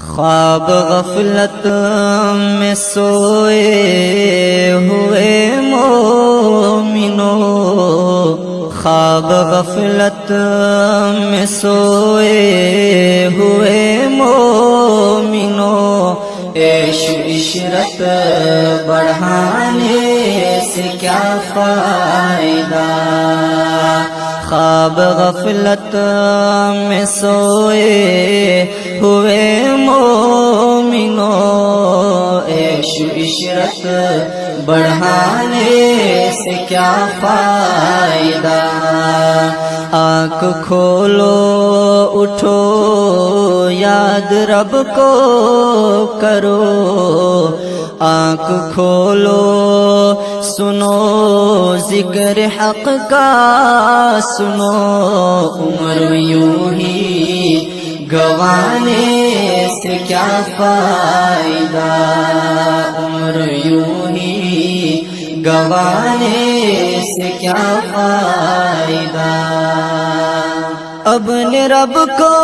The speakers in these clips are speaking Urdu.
خواب غفلت میں سوئے ہوئے مومنو، خواب غفلت میں سوئے ہوئے مومنو، عیش عشرت بڑھانے سے کیا فائدہ؟ خواب غفلت میں سوئے ہوئے مومنو، عیش عشرت بڑھانے سے کیا فائدہ؟ آنکھ کھولو اٹھو یاد رب کو کرو، آنکھ کھولو سنو ذکر حق کا سنو، عمر یوں ہی گوانے سے کیا فائدہ؟ عمر یوں ہی گوانے سے کیا فائدہ؟ اپنے رب کو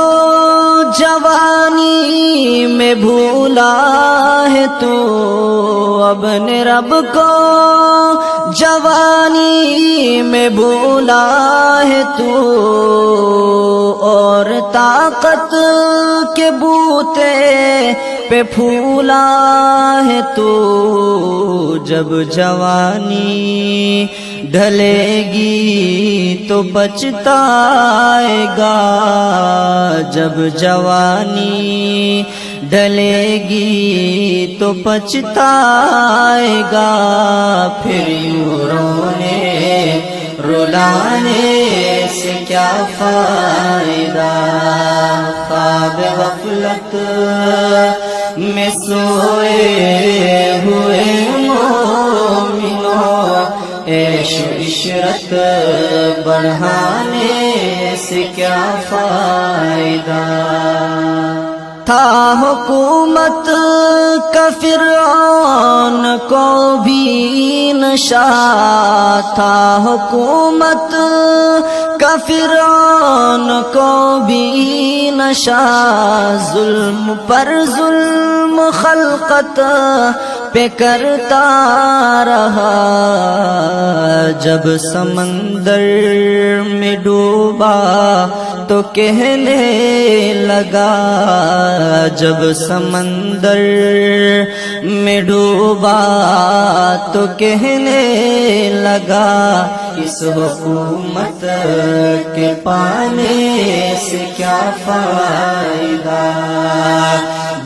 جوانی میں بھولا ہے تو، اپنے رب کو جوانی میں بھولا ہے تو، اور طاقت کے بوتے پہ پھولا ہے تو، جب جوانی ڈھلے گی تو پچھتائے گا، جب جوانی ڈھلے گی تو پچھتائے گا، پھر یوں رونے رلانے سے کیا فائدہ؟ خواب غفلت میں سوئے ہوئے مومنو، عیش عشرت بڑھانے سے کیا فائدہ؟ تھا حکومت کا فرعون کو بھی نشا، تھا حکومت کا فرعون کو بھی نشا، ظلم پر ظلم خلقت پہ کرتا رہا، جب سمندر میں ڈوبا تو کہنے لگا، جب سمندر میں ڈوبا تو کہنے لگا، اس حکومت کے پانے سے کیا فائدہ؟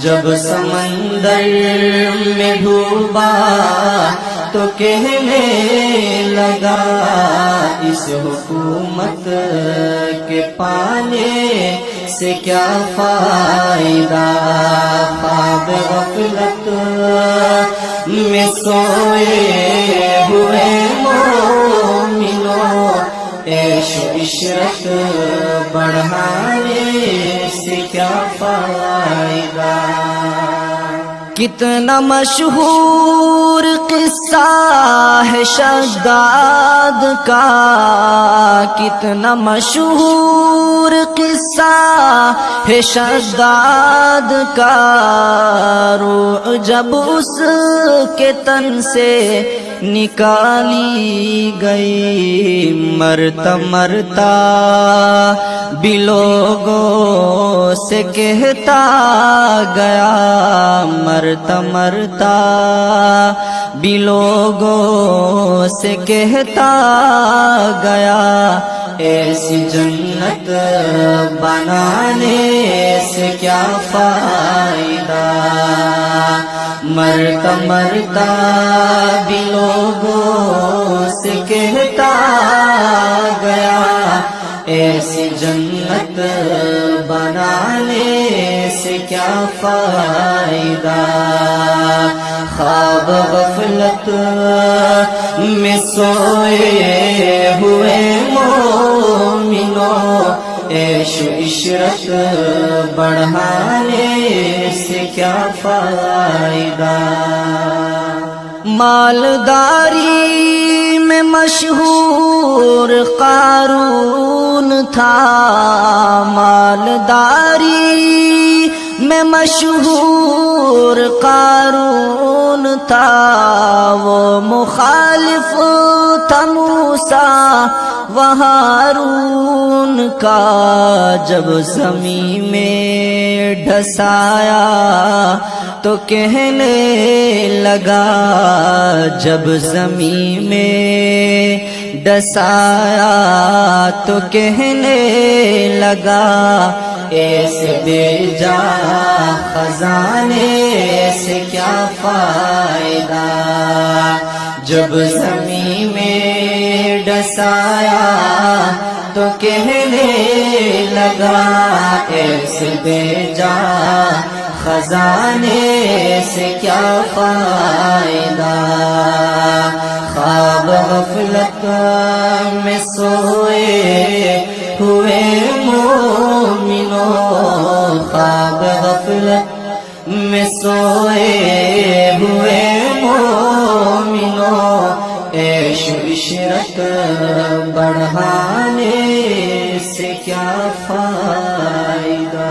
جب سمندر میں ڈوبا تو کہنے لگا، اس حکومت کے پانے سے کیا فائدہ؟ خواب غفلت میں سوئے ہوئے مومنو، عیش عشرت بڑھانے سے کیا فائدہ؟ کتنا مشہور قصہ ہے شداد کا، کتنا مشہور قصہ ہے شداد کا، روح جب اس کے تن سے نکالی گئی، مرتا مرتا بھی لوگوں سے کہتا گیا، مرتا مرتا بھی لوگوں سے کہتا گیا، ایسی جنت بنانے سے کیا فائدہ؟ مرتا مرتا بھی لوگوں سے کہتا گیا، ایسی جنت بنانے سے کیا فائدہ؟ خواب غفلت میں سوئے ہوئے مومنو، عیش عشرت بڑھانے سے کیا فائدہ؟ مالداری میں مشہور قارون تھا، مالداری میں مشہور قارون تھا، وہ مخالف تھا موسیٰ و ہارون کا، جب زمین میں ڈھسایا تو کہنے لگا، جب زمین میں ڈسایا تو کہنے لگا، ایسے بے جا خزانے سے کیا فائدہ، جب زمین میں ڈسایا تو کہنے لگا، ایسے بے جا خزانے سے کیا فائدہ۔ خواب غفلت میں سوئے ہوئے مومنوں، خواب غفلت میں سوئے ہوئے مومنوں، عیش و عشرت بڑھانے سے کیا فائدہ۔